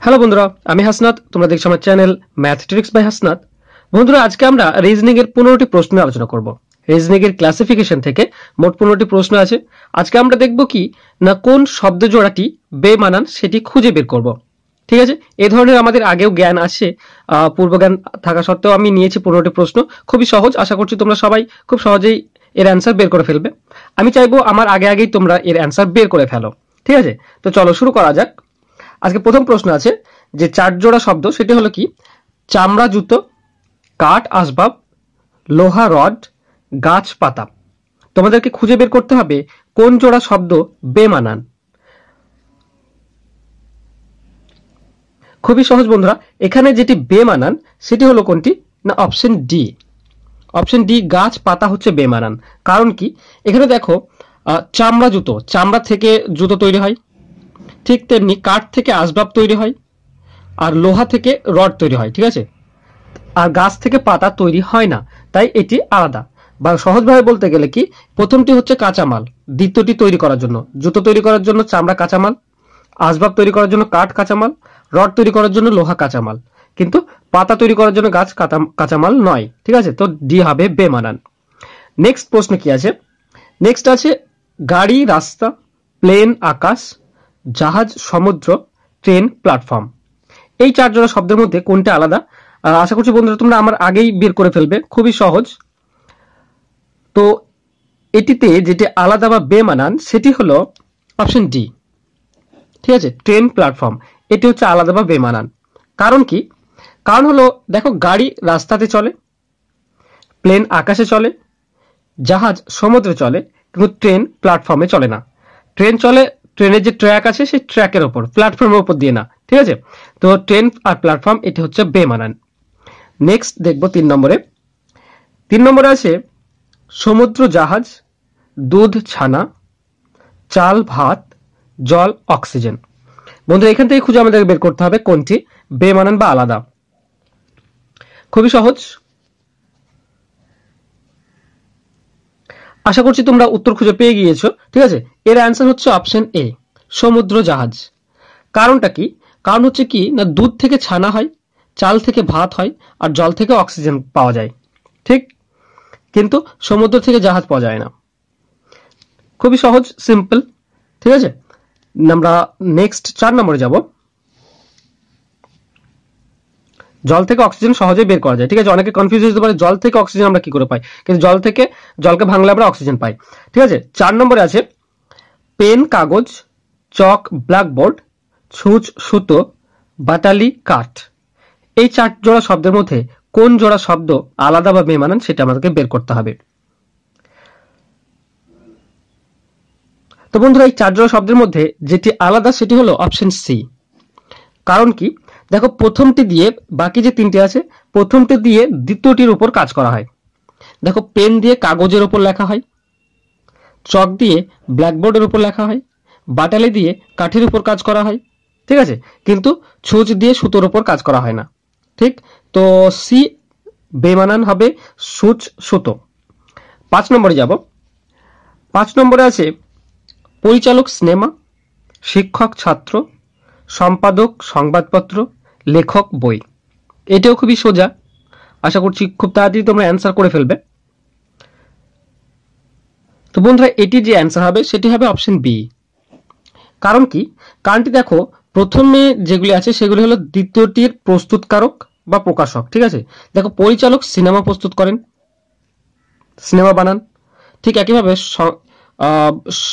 Hello বন্ধুরা, আমি হাসনাত। তোমরা দেখছো আমার channel math tricks by Hasnat. বন্ধুরা, আজকে আমরা রিজনিং এর 15টি প্রশ্ন আলোচনা করব। রিজনিং এর ক্লাসিফিকেশন থেকে মোট 15টি প্রশ্ন আছে। আজকে আমরা দেখব কি না কোন শব্দ জোড়াটি বেমানান সেটি খুঁজে বের করব। ঠিক আছে, এই ধরনের আমাদের আগেও জ্ঞান আছে, পূর্ব জ্ঞান থাকা সত্ত্বেও আমি নিয়েছি 15টি প্রশ্ন। খুবই সহজ, আশা করছি তোমরা সবাই খুব সহজেই এর অ্যান্সার বের করে ফেলবে। আমি চাইবো আমার আগেই তোমরা এর অ্যান্সার বের করে ফেলো। ঠিক আছে, তো চলো শুরু করা যাক। আজকে প্রথম প্রশ্ন আছে যে 4 জোড়া শব্দ, সেটি হলো কি চামড়া জুতো, কাঠ আসবাব, লোহা রড, গাছ পাতা। তোমাদেরকে খুঁজে বের করতে হবে কোন জোড়া শব্দ বেমানান। খুবই সহজ বন্ধুরা, এখানে যেটি বেমানান সেটি হলো কোনটি না অপশন ডি। অপশন ডি গাছ পাতা হচ্ছে বেমানান। কারণ কি, এখানে দেখো চামড়া জুতো, চামড়া থেকে জুতো তৈরি হয়, ঠিক তেমনি কাঠ থেকে আসবাব তৈরি হয়, আর লোহা থেকে রড তৈরি হয়। ঠিক আছে, আর গাছ থেকে পাতা তৈরি হয় না, তাই এটি আলাদা। বা সহজভাবে বলতে গেলে কি, প্রথমটি হচ্ছে কাঁচামাল, দ্বিতীয়টি তৈরি করার জন্য জুতো তৈরি করার জন্য চামড়া কাঁচামাল, আসবাব তৈরি করার জন্য কাঠ কাঁচামাল, রড তৈরি করার জন্য লোহা কাঁচামাল, কিন্তু পাতা তৈরি করার জন্য গাছ কাঁচামাল নয়। ঠিক আছে, তো ডি হবে বেমানান। নেক্সট প্রশ্ন কি আছে, নেক্সট আছে গাড়ি রাস্তা, প্লেন আকাশ, জাহাজ সমুদ্র, ট্রেন প্ল্যাটফর্ম। এই 4 জোড়া শব্দের মধ্যে কোনটা আলাদা? আশা করছি বন্ধুরা তোমরা আমার আগেই বের করে ফেলবে, খুবই সহজ। তো এটিতে যেটি আলাদা বা বেমানান সেটি হলো অপশন ডি। ঠিক আছে, ট্রেন প্ল্যাটফর্ম এটি হচ্ছে আলাদা বা বেমানান। কারণ কি, কারণ হলো দেখো গাড়ি রাস্তাতে চলে, প্লেন আকাশে চলে, জাহাজ সমুদ্রে চলে, কিন্তু ট্রেন প্ল্যাটফর্মে চলে না। ট্রেন চলে ট্রেনের যে ট্র্যাক আছে সেই ট্র্যাকের ওপর, প্ল্যাটফর্মের উপর দিয়ে না। ঠিক আছে, তো ট্রেন আর প্ল্যাটফর্ম এটি হচ্ছে বেমানান। নেক্সট দেখবো 3 নম্বরে। 3 নম্বরে আছে সমুদ্র জাহাজ, দুধ ছানা, চাল ভাত, জল অক্সিজেন। বন্ধু এখান থেকে খুঁজে আমাদের বের করতে হবে কোনটি বেমানান বা আলাদা। খুবই সহজ, আশা করছি তোমরা উত্তর খুঁজে পেয়ে গিয়েছো। ঠিক আছে, এর অ্যান্সার হচ্ছে অপশন এ, সমুদ্র জাহাজ। কারণটা কি, কারণ হচ্ছে কি না দুধ থেকে ছানা হয়, চাল থেকে ভাত হয়, আর জল থেকে অক্সিজেন পাওয়া যায়। ঠিক, কিন্তু সমুদ্র থেকে জাহাজ পাওয়া যায় না। খুবই সহজ, সিম্পল। ঠিক আছে, আমরা নেক্সট 4 নম্বরে যাব। জল থেকে অক্সিজেন সহজেই বের করা যায়। ঠিক আছে, অনেকে কনফিউজ হতে পারে জল থেকে অক্সিজেন আমরা কি করে পাই, কিন্তু জলকে ভাঙলে আমরা অক্সিজেন পাই। ঠিক আছে, 4 নম্বরে আছে পেন কাগজ, চক ব্ল্যাকবোর্ড, ছুঁচ সুতো, বাটালি কাঠ। এই 4 জোড়া শব্দের মধ্যে কোন জোড়া শব্দ আলাদা বা বেমানান সেটা আমাদেরকে বের করতে হবে। তো বন্ধুরা এই 4 জোড়া শব্দের মধ্যে যেটি আলাদা সেটি হলো অপশন সি। কারণ কি, দেখো প্রথমটি দিয়ে বাকি যে 3টি আছে, প্রথমটি দিয়ে দ্বিতীয়টির উপর কাজ করা হয়। দেখো পেন দিয়ে কাগজের উপর লেখা হয়, চক দিয়ে ব্ল্যাকবোর্ডের উপর লেখা হয়, বাটালি দিয়ে কাঠের উপর কাজ করা হয়। ঠিক আছে, কিন্তু ছুঁচ দিয়ে সুতোর উপর কাজ করা হয় না। ঠিক, তো সি বেমানান হবে সূচ সুতো। 5 নম্বরে যাব। 5 নম্বরে আছে পরিচালক সিনেমা, শিক্ষক ছাত্র, সম্পাদক সংবাদপত্র, লেখক বই। এটাও খুবই সোজা, আশা করছি খুব তাড়াতাড়ি তোমরা অ্যান্সার করে ফেলবে। তো বন্ধুরা এটি যে অ্যান্সার হবে সেটি হবে অপশন বি। কারণ কি, কারণটি দেখো প্রথমে যেগুলি আছে সেগুলি হলো দ্বিতীয়টির প্রস্তুতকারক বা প্রকাশক। ঠিক আছে, দেখো পরিচালক সিনেমা প্রস্তুত করেন, সিনেমা বানান। ঠিক একইভাবে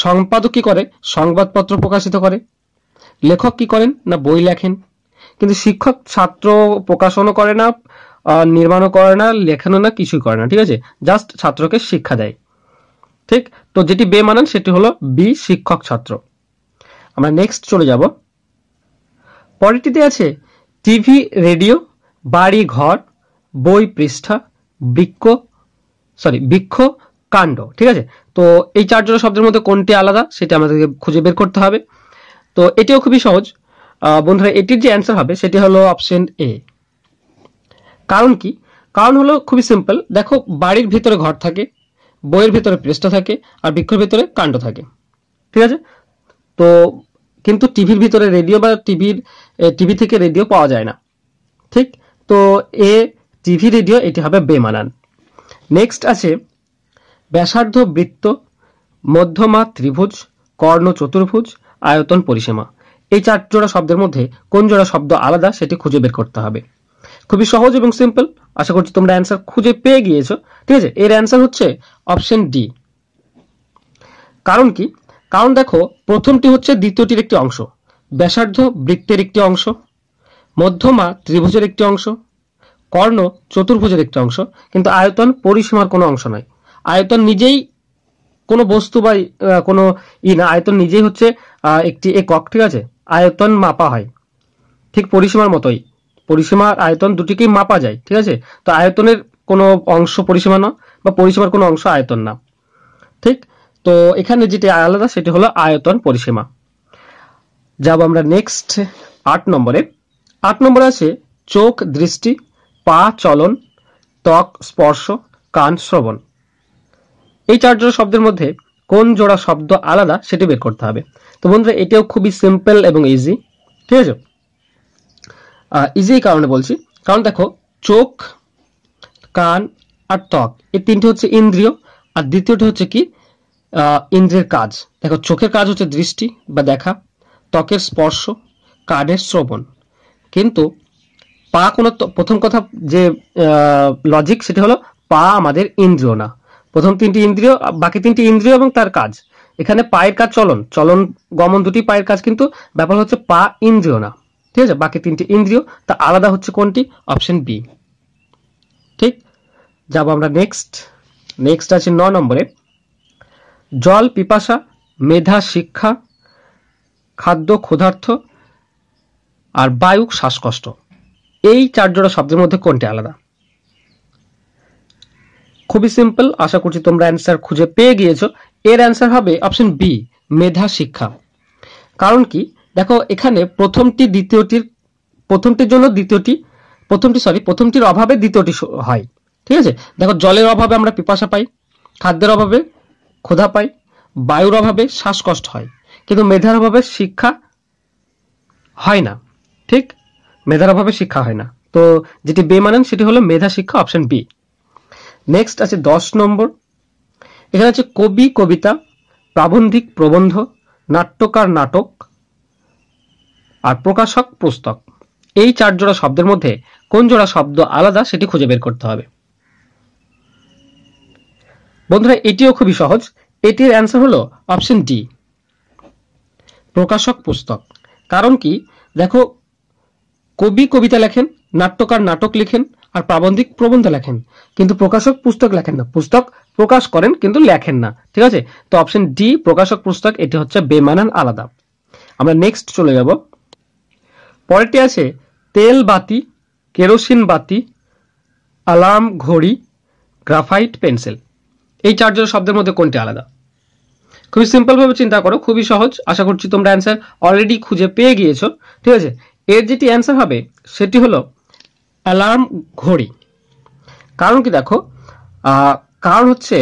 সম্পাদক কি করে, সংবাদপত্র প্রকাশিত করে। লেখক কি করেন না বই লেখেন। কিন্তু শিক্ষক ছাত্র প্রকাশনও করে না, নির্মাণও করে না, লেখানো না, কিছুই করে না। ঠিক আছে, জাস্ট ছাত্রকে শিক্ষা দেয়। ঠিক, তো যেটি বেমানান সেটি হলো বি, শিক্ষক ছাত্র। আমরা নেক্সট চলে যাব। পরেরটিতে আছে টিভি রেডিও, বাড়ি ঘর, বই পৃষ্ঠা, বৃক্ষ কাণ্ড। ঠিক আছে, তো এই 4 জোড়া শব্দের মধ্যে কোনটি আলাদা সেটা আমাদেরকে খুঁজে বের করতে হবে। তো এটিও খুবই সহজ বন্ধুরা, এটির যে অ্যান্সার হবে সেটি হলো অপশন এ। কারণ কি, কারণ হলো খুবই সিম্পল। দেখো বাড়ির ভিতরে ঘর থাকে, বইয়ের ভিতরে পৃষ্ঠা থাকে, আর বৃক্ষের ভিতরে কাণ্ড থাকে। ঠিক আছে, তো কিন্তু টিভির ভিতরে রেডিও বা টিভি থেকে রেডিও পাওয়া যায় না। ঠিক, তো এ টিভি রেডিও এটি হবে বেমানান। নেক্সট আছে ব্যাসার্ধ বৃত্ত, মধ্যমা ত্রিভুজ, কর্ণ চতুর্ভুজ, আয়তন পরিসীমা। এই 4 জোড়া শব্দের মধ্যে কোন জোড়া শব্দ আলাদা সেটি খুঁজে বের করতে হবে। খুবই সহজ এবং সিম্পল, আশা করছি তোমরা অ্যান্সার খুঁজে পেয়ে গিয়েছো। ঠিক আছে, এর অ্যান্সার হচ্ছে অপশন ডি। কারণ কি? কারণ দেখো, প্রথমটি হচ্ছে দ্বিতীয়টির একটি অংশ, ব্যাসার্ধ বৃত্তের একটি অংশ, মধ্যমা ত্রিভুজের একটি অংশ, কর্ণ চতুর্ভুজের একটি অংশ, কিন্তু আয়তন পরিসীমার কোনো অংশ নয়। আয়তন নিজেই কোনো বস্তু বা কোনো না, আয়তন নিজেই হচ্ছে একটি একক। ঠিক আছে, আয়তন মাপা হয় ঠিক পরিসীমার মতোই, পরিসীমার আয়তন দুটিকেই মাপা যায়। ঠিক আছে, তো আয়তনের কোনো অংশ পরিসীমা না, বা পরিসীমার কোনো অংশ আয়তন না। ঠিক, তো এখানে যেটি আলাদা সেটি হলো আয়তন পরিসীমা। যাব আমরা নেক্সট 8 নম্বরে। 8 নম্বরে আছে চোখ দৃষ্টি, পা চলন, ত্বক স্পর্শ, কান শ্রবণ। এই 4 জোড়া শব্দের মধ্যে কোন জোড়া শব্দ আলাদা সেটি বের করতে হবে। তো বন্ধুরা, এটাও খুবই সিম্পল এবং ইজি। ঠিক আছে, ইজি এই কারণে বলছি, কারণ দেখো, চোখ, কান আর ত্বক এই 3টি হচ্ছে ইন্দ্রিয়, আর দ্বিতীয়টি হচ্ছে কি ইন্দ্রিয়ের কাজ। দেখো, চোখের কাজ হচ্ছে দৃষ্টি বা দেখা, ত্বকের স্পর্শ, কানের শ্রবণ। কিন্তু পা কোনো, প্রথম কথা যে লজিক সেটি হলো পা আমাদের ইন্দ্রিয় না। প্রথম 3টি ইন্দ্রিয়, বাকি 3টি ইন্দ্রিয় এবং তার কাজ। এখানে পায়ের কাজ চলন, চলন গমন দুটি পায়ের কাজ, কিন্তু ব্যাপার হচ্ছে পা ইন্দ্রিয় না। ঠিক আছে, বাকি 3টি ইন্দ্রিয়, তা আলাদা হচ্ছে কোনটি? Option B. ঠিক, যাব আমরা নেক্সট আছে 9 নম্বরে জল পিপাসা, মেধা শিক্ষা, খাদ্য ক্ষুধার্থ, আর বায়ু শ্বাসকষ্ট। এই 4 জোড়া শব্দের মধ্যে কোনটি আলাদা? খুবই সিম্পল, আশা করছি তোমরা অ্যান্সার খুঁজে পেয়ে গিয়েছো। এর অ্যান্সার হবে অপশন বি, মেধা শিক্ষা। কারণ কি? দেখো, এখানে প্রথমটির অভাবে দ্বিতীয়টি হয়। ঠিক আছে, দেখো, জলের অভাবে আমরা পিপাসা পাই, খাদ্যের অভাবে ক্ষুধা পাই, বায়ুর অভাবে শ্বাসকষ্ট হয়, কিন্তু মেধার অভাবে শিক্ষা হয় না। ঠিক, মেধার অভাবে শিক্ষা হয় না। তো যেটি বেমানান সেটি হলো মেধা শিক্ষা, অপশন বি। নেক্সট আছে 10 নম্বর। এখানে আছে কবি কবিতা, প্রাবন্ধিক প্রবন্ধ, নাট্যকার নাটক, আর প্রকাশক পুস্তক। এই 4 জোড়া শব্দের মধ্যে কোন জোড়া শব্দ আলাদা সেটি খুঁজে বের করতে হবে। বন্ধুরা, এটিও খুবই সহজ, এটির অ্যান্সার হলো অপশন ডি, প্রকাশক পুস্তক। কারণ কি? দেখো, কবি কবিতা লেখেন, নাট্যকার নাটক লেখেন, আর প্রাবন্ধিক প্রবন্ধ লেখেন, কিন্তু প্রকাশক পুস্তক লেখেন না। পুস্তক প্রকাশ করেন কিন্তু লেখেন না। ঠিক আছে, তো অপশন ডি, প্রকাশক পুস্তক, এটি হচ্ছে বেমানান আলাদা। আমরা নেক্সট চলে যাব। পরেরটি আছে তেল বাতি, কেরোসিন বাতি, অ্যালার্ম ঘড়ি, গ্রাফাইট পেন্সিল। এই 4 জোড়া শব্দের মধ্যে কোনটি আলাদা? খুবই সিম্পল ভাবে চিন্তা করো, খুবই সহজ, আশা করছি তোমরা অ্যান্সার অলরেডি খুঁজে পেয়ে গিয়েছো। ঠিক আছে, এর যেটি অ্যান্সার হবে সেটি হলো অ্যালার্ম ঘড়ি। কারণ কি? দেখো, কারণ হচ্ছে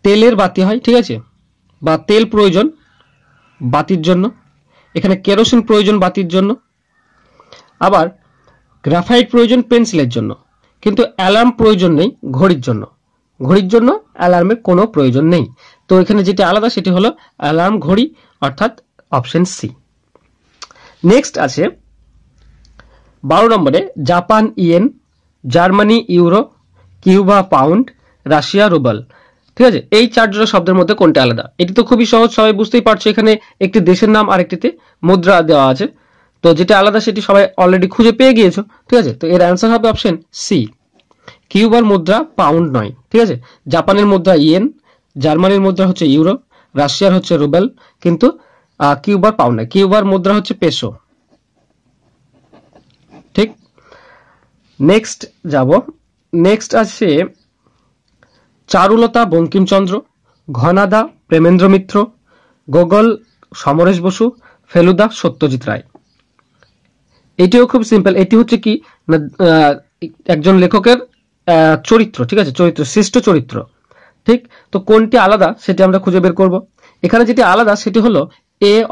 তেলের বাতি হয়, ঠিক আছে, বা তেল প্রয়োজন বাতির জন্য, এখানে কেরোসিন প্রয়োজন বাতির জন্য, আবার গ্রাফাইট প্রয়োজন পেন্সিলের জন্য, কিন্তু অ্যালার্ম প্রয়োজন নেই ঘড়ির জন্য। ঘড়ির জন্য অ্যালার্মের কোনো প্রয়োজন নেই। তো এখানে যেটি আলাদা সেটি হলো অ্যালার্ম ঘড়ি, অর্থাৎ অপশন সি। নেক্সট আছে 12 নম্বরে Japan yen, Germany euro, Cuba pound, Russia rouble. ঠিক আছে, এই 4 জোড়া শব্দের মধ্যে কোনটা আলাদা? এটি তো খুবই সহজ, সবাই বুঝতেই পারছো। এখানে একটি দেশের নাম আর একটিতে মুদ্রা দেওয়া আছে, তো যেটা আলাদা সেটি সবাই অলরেডি খুঁজে পেয়ে গিয়েছো। ঠিক আছে, তো এর অ্যান্সার হবে অপশন সি, কিউবার মুদ্রা পাউন্ড নয়। ঠিক আছে, জাপানের মুদ্রা ইয়েন, জার্মানির মুদ্রা হচ্ছে ইউরো, রাশিয়ার হচ্ছে রুবেল, কিন্তু কিউবার পাউন্ড নয়, কিউবার মুদ্রা হচ্ছে পেসো। ঠিক, নেক্সট যাব। নেক্সট আছে চারুলতা বঙ্কিমচন্দ্র, ঘনাদা প্রেমেন্দ্র মিত্র, গোগল সমরেশ বসু, ফেলুদা সত্যজিৎ রায়। এটিও খুব সিম্পল, এটি হচ্ছে কি না, একজন লেখকের চরিত্র। ঠিক আছে, চরিত্র, শ্রেষ্ঠ চরিত্র। ঠিক, তো কোনটি আলাদা সেটি আমরা খুঁজে বের করব। এখানে যেটি আলাদা সেটি হলো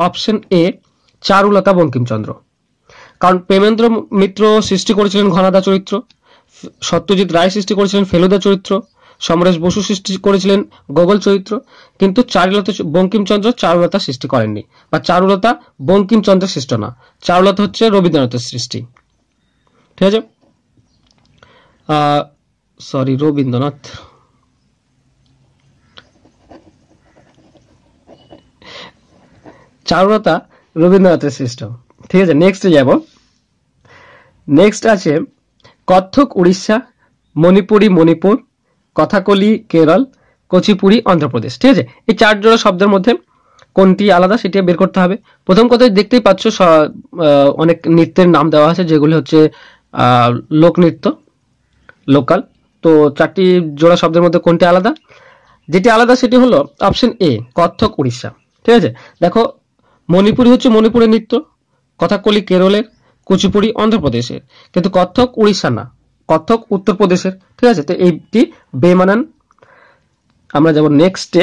অপশন এ চারুলতা বঙ্কিমচন্দ্র। কারণ প্রেমেন্দ্র মিত্র সৃষ্টি করেছিলেন ঘনাদা চরিত্র, সত্যজিৎ রায় সৃষ্টি করেছিলেন ফেলুদা চরিত্র, সমরেশ বসু সৃষ্টি করেছিলেন গোগল চরিত্র, কিন্তু চারুলতা বঙ্কিমচন্দ্র চারুলতা সৃষ্টি করেননি, বা চারুলতা বঙ্কিমচন্দ্রের সৃষ্ট না, চারুলতা হচ্ছে রবীন্দ্রনাথের সৃষ্টি। ঠিক আছে, সরি রবীন্দ্রনাথ, চারুলতা রবীন্দ্রনাথের সৃষ্ট। ঠিক আছে, নেক্সট যাব। নেক্সট আছে কত্থক উড়িষ্যা, মণিপুরি মণিপুর, কথাকলি কেরল, কুচিপুড়ি অন্ধ্রপ্রদেশ। ঠিক আছে, এই 4 জোড়া শব্দের মধ্যে কোনটি আলাদা সেটি বের করতে হবে। প্রথম কথায় দেখতেই পাচ্ছ অনেক নৃত্যের নাম দেওয়া আছে যেগুলি হচ্ছে লোকনৃত্য, লোকাল। তো 4টি জোড়া শব্দের মধ্যে কোনটি আলাদা? যেটি আলাদা সেটি হলো অপশন এ কত্থক উড়িষ্যা। ঠিক আছে, দেখো মণিপুরি হচ্ছে মণিপুরের নৃত্য, কথাকলি কেরলের, কুচিপুড়ি অন্ধ্রপ্রদেশের, কিন্তু কত্থক উড়িষ্যা না, কত্থক উত্তরপ্রদেশের। ঠিক আছে, তো এইটি বেমানান। আমরা যাব নেক্সটে।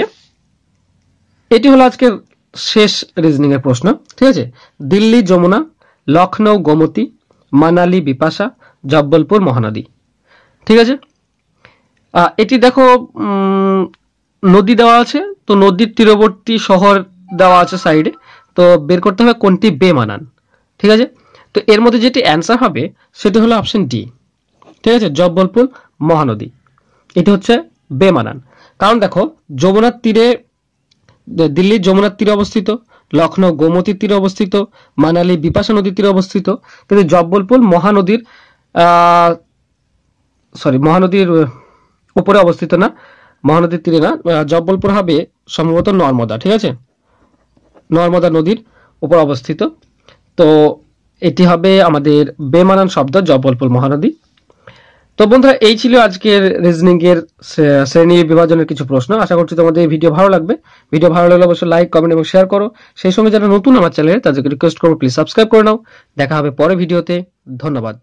এটি হলো আজকের শেষ রিজনিং এর প্রশ্ন। ঠিক আছে, দিল্লি যমুনা, লখনৌ গোমতী, মানালি বিপাশা, জব্বলপুর মহানদী। ঠিক আছে, এটি দেখো নদী দেওয়া আছে, তো নদীর তীরবর্তী শহর দেওয়া আছে সাইডে, তো বের করতে হবে কোনটি বেমানান। ঠিক আছে, তো এর মধ্যে যেটি অ্যান্সার হবে সেটি হলো অপশন ডি। ঠিক আছে, জব্বলপুর মহানদী, এটি হচ্ছে বেমানান। কারণ দেখো যমুনার তীরে, দিল্লির যমুনার তীরে অবস্থিত, লখনৌ গোমতীর তীরে অবস্থিত, মানালি বিপাশা নদীর তীরে অবস্থিত, কিন্তু জব্বলপুর মহানদীর মহানদীর উপরে অবস্থিত না, মহানদীর তীরে না, জব্বলপুর হবে সম্ভবত নর্মদা। ঠিক আছে, নর্মদা নদীর উপর অবস্থিত। তো এটি হবে আমাদের বেমানান শব্দ, জব্বলপুর মহানদী। তো বন্ধুরা, এই ছিল আজকের রিজনিং এর শ্রেণী বিভাজনের কিছু প্রশ্ন। আশা করছি তোমাদের এই ভিডিও ভালো লাগবে। ভিডিও ভালো লাগলে অবশ্যই লাইক, কমেন্ট এবং শেয়ার করো। সেই সঙ্গে যারা নতুন আমার চ্যানেলে তাদেরকে রিকোয়েস্ট করবো প্লিজ সাবস্ক্রাইব করে নাও। দেখা হবে পরের ভিডিওতে। ধন্যবাদ।